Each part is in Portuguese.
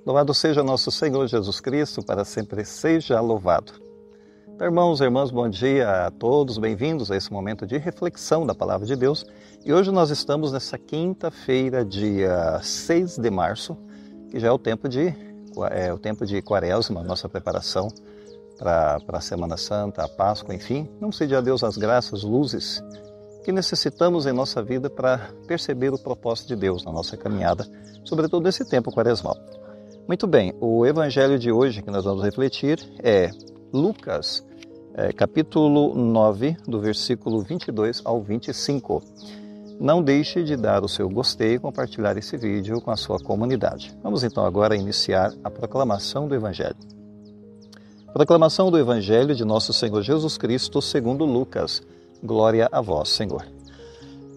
Louvado seja nosso Senhor Jesus Cristo, para sempre seja louvado. Irmãos e irmãs, bom dia a todos, bem-vindos a esse momento de reflexão da Palavra de Deus. E hoje nós estamos nessa quinta-feira, dia 6 de março, que já é o tempo de Quaresma, nossa preparação para a Semana Santa, a Páscoa, enfim. Vamos pedir a Deus as graças, luzes que necessitamos em nossa vida para perceber o propósito de Deus na nossa caminhada, sobretudo nesse tempo quaresmal. Muito bem, o evangelho de hoje que nós vamos refletir é Lucas, capítulo 9, do versículo 22 ao 25. Não deixe de dar o seu gostei e compartilhar esse vídeo com a sua comunidade. Vamos então agora iniciar a proclamação do evangelho. Proclamação do evangelho de nosso Senhor Jesus Cristo segundo Lucas. Glória a vós, Senhor.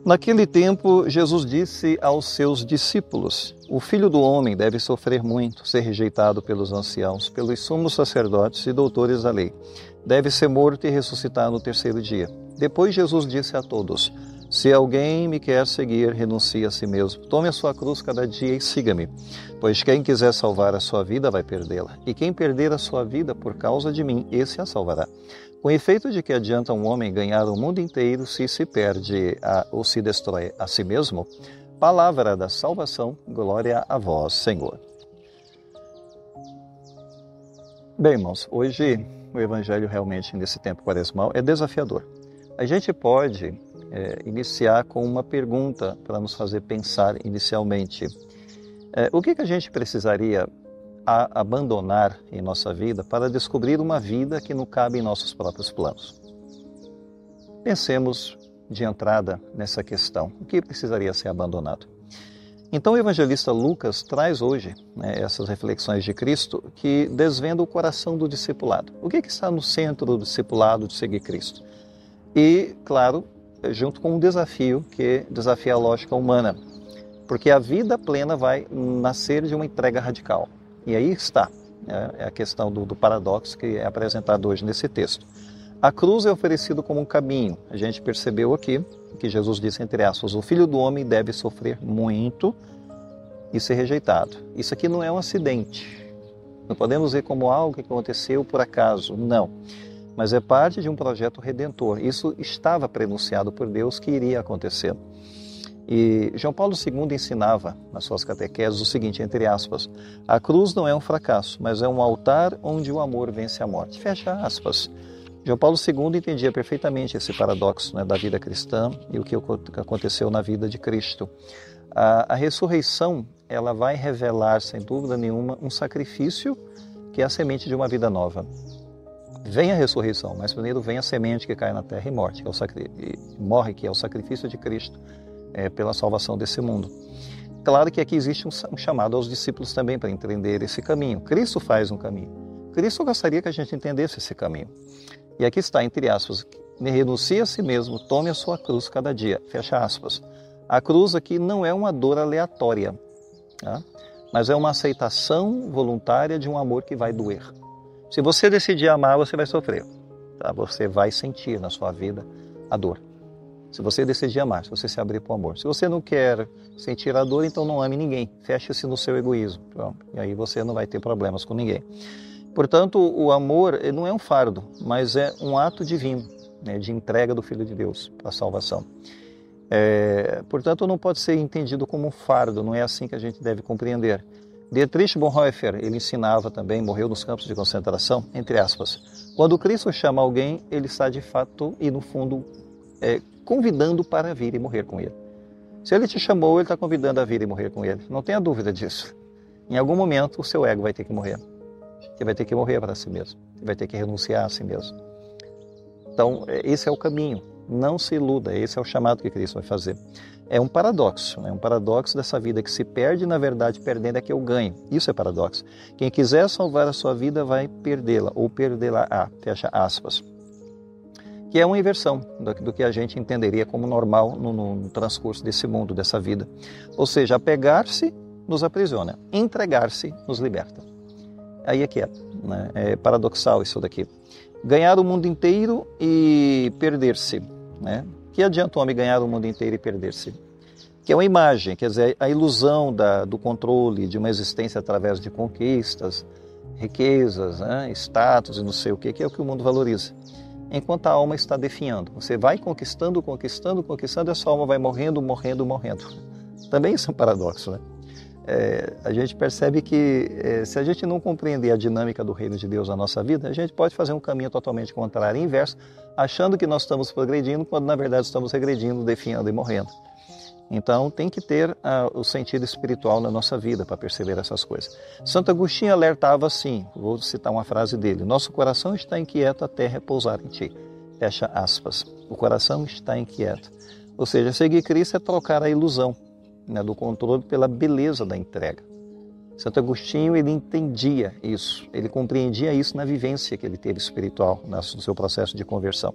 Naquele tempo, Jesus disse aos seus discípulos: O Filho do Homem deve sofrer muito, ser rejeitado pelos anciãos, pelos sumos sacerdotes e doutores da lei. Deve ser morto e ressuscitar no terceiro dia. Depois Jesus disse a todos: Se alguém me quer seguir, renuncie a si mesmo. Tome a sua cruz cada dia e siga-me. Pois quem quiser salvar a sua vida vai perdê-la. E quem perder a sua vida por causa de mim, esse a salvará. Com efeito de que adianta um homem ganhar o mundo inteiro se perde ou se destrói a si mesmo? Palavra da salvação, glória a vós, Senhor. Bem, irmãos, hoje o evangelho realmente nesse tempo quaresmal é desafiador. A gente pode iniciar com uma pergunta para nos fazer pensar inicialmente. O que a gente precisaria abandonar em nossa vida para descobrir uma vida que não cabe em nossos próprios planos? Pensemos de entrada nessa questão. O que precisaria ser abandonado? Então o evangelista Lucas traz hoje essas reflexões de Cristo que desvendam o coração do discipulado. O que está no centro do discipulado de seguir Cristo? E, claro, junto com um desafio que desafia a lógica humana, porque a vida plena vai nascer de uma entrega radical. E aí está a questão do paradoxo que é apresentado hoje nesse texto. A cruz é oferecido como um caminho. A gente percebeu aqui que Jesus disse, entre aspas, o Filho do Homem deve sofrer muito e ser rejeitado. Isso aqui não é um acidente. Não podemos ver como algo que aconteceu por acaso. Não. Mas é parte de um projeto redentor. Isso estava prenunciado por Deus que iria acontecer. E João Paulo II ensinava nas suas catequeses o seguinte, entre aspas, a cruz não é um fracasso, mas é um altar onde o amor vence a morte. Fecha aspas. João Paulo II entendia perfeitamente esse paradoxo da vida cristã e o que aconteceu na vida de Cristo. A ressurreição, ela vai revelar, sem dúvida nenhuma, um sacrifício que é a semente de uma vida nova. Vem a ressurreição, mas primeiro vem a semente que cai na terra e morre, que é o sacrifício de Cristo pela salvação desse mundo. Claro que aqui existe um chamado aos discípulos também para entender esse caminho. Cristo faz um caminho. Cristo gostaria que a gente entendesse esse caminho. E aqui está, entre aspas, renuncie a si mesmo, tome a sua cruz cada dia, fecha aspas. A cruz aqui não é uma dor aleatória, tá? Mas é uma aceitação voluntária de um amor que vai doer. Se você decidir amar, você vai sofrer, tá? Você vai sentir na sua vida a dor. Se você decidir amar, se você se abrir para o amor. Se você não quer sentir a dor, então não ame ninguém. Feche-se no seu egoísmo. Pronto. E aí você não vai ter problemas com ninguém. Portanto, o amor não é um fardo, mas é um ato divino, de entrega do Filho de Deus para a salvação. Portanto, não pode ser entendido como um fardo, não é assim que a gente deve compreender. Dietrich Bonhoeffer, ele ensinava também, morreu nos campos de concentração, entre aspas, quando Cristo chama alguém, ele está de fato e no fundo convidando para vir e morrer com ele. Se ele te chamou, ele está convidando a vir e morrer com ele. Não tenha dúvida disso. Em algum momento, o seu ego vai ter que morrer. Você vai ter que morrer para si mesmo. Você vai ter que renunciar a si mesmo. Então, esse é o caminho. Não se iluda. Esse é o chamado que Cristo vai fazer. É um paradoxo. É um paradoxo dessa vida que se perde, na verdade, perdendo é que eu ganho. Isso é paradoxo. Quem quiser salvar a sua vida vai perdê-la ou perdê-la-á. Fecha aspas. Que é uma inversão do que a gente entenderia como normal no transcurso desse mundo, dessa vida. Ou seja, apegar-se nos aprisiona, entregar-se nos liberta. Aí é que é paradoxal isso daqui. Ganhar o mundo inteiro e perder-se. Que adianta o homem ganhar o mundo inteiro e perder-se? que é uma imagem, quer dizer, a ilusão do controle de uma existência através de conquistas, riquezas, né, status e não sei o que é o que o mundo valoriza. Enquanto a alma está definhando. Você vai conquistando, conquistando, conquistando, e a sua alma vai morrendo, morrendo, morrendo. Também isso é um paradoxo, né? A gente percebe que se a gente não compreender a dinâmica do reino de Deus na nossa vida, a gente pode fazer um caminho totalmente contrário, inverso, achando que nós estamos progredindo, quando na verdade estamos regredindo, definhando e morrendo. Então tem que ter o sentido espiritual na nossa vida para perceber essas coisas. Santo Agostinho alertava assim, vou citar uma frase dele: nosso coração está inquieto até repousar em ti. Fecha aspas. O coração está inquieto. Ou seja, seguir Cristo é trocar a ilusão, né, do controle pela beleza da entrega. Santo Agostinho, ele entendia isso, ele compreendia isso na vivência que ele teve espiritual, no seu processo de conversão.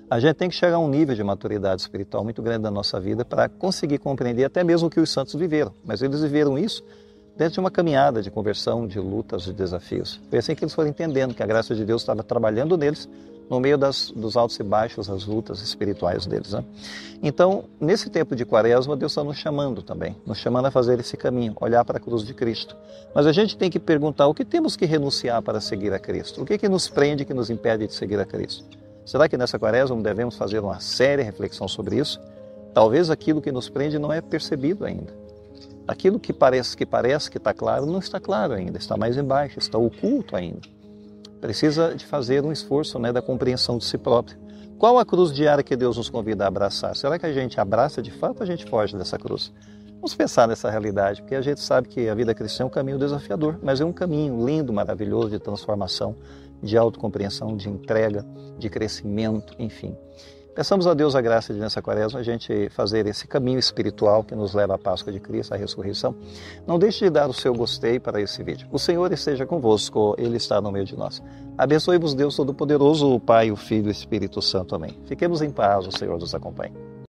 A gente tem que chegar a um nível de maturidade espiritual muito grande na nossa vida para conseguir compreender até mesmo o que os santos viveram. Mas eles viveram isso dentro de uma caminhada de conversão, de lutas, de desafios. Foi assim que eles foram entendendo que a graça de Deus estava trabalhando neles no meio dos altos e baixos, as lutas espirituais deles, né? Então, nesse tempo de Quaresma, Deus está nos chamando também, nos chamando a fazer esse caminho, olhar para a cruz de Cristo. Mas a gente tem que perguntar o que temos que renunciar para seguir a Cristo? O que nos prende, que nos impede de seguir a Cristo? Será que nessa Quaresma devemos fazer uma séria reflexão sobre isso? Talvez aquilo que nos prende não é percebido ainda. Aquilo que parece que está claro, não está claro ainda, está mais embaixo, está oculto ainda. Precisa de fazer um esforço, né, da compreensão de si próprio. Qual a cruz diária que Deus nos convida a abraçar? Será que a gente abraça de fato ou a gente foge dessa cruz? Vamos pensar nessa realidade, porque a gente sabe que a vida cristã é um caminho desafiador, mas é um caminho lindo, maravilhoso de transformação, de autocompreensão, de entrega, de crescimento, enfim. Peçamos a Deus a graça de, nessa Quaresma, a gente fazer esse caminho espiritual que nos leva à Páscoa de Cristo, à ressurreição. Não deixe de dar o seu gostei para esse vídeo. O Senhor esteja convosco, Ele está no meio de nós. Abençoe-vos Deus Todo-Poderoso, o Pai, o Filho e o Espírito Santo. Amém. Fiquemos em paz, o Senhor nos acompanhe.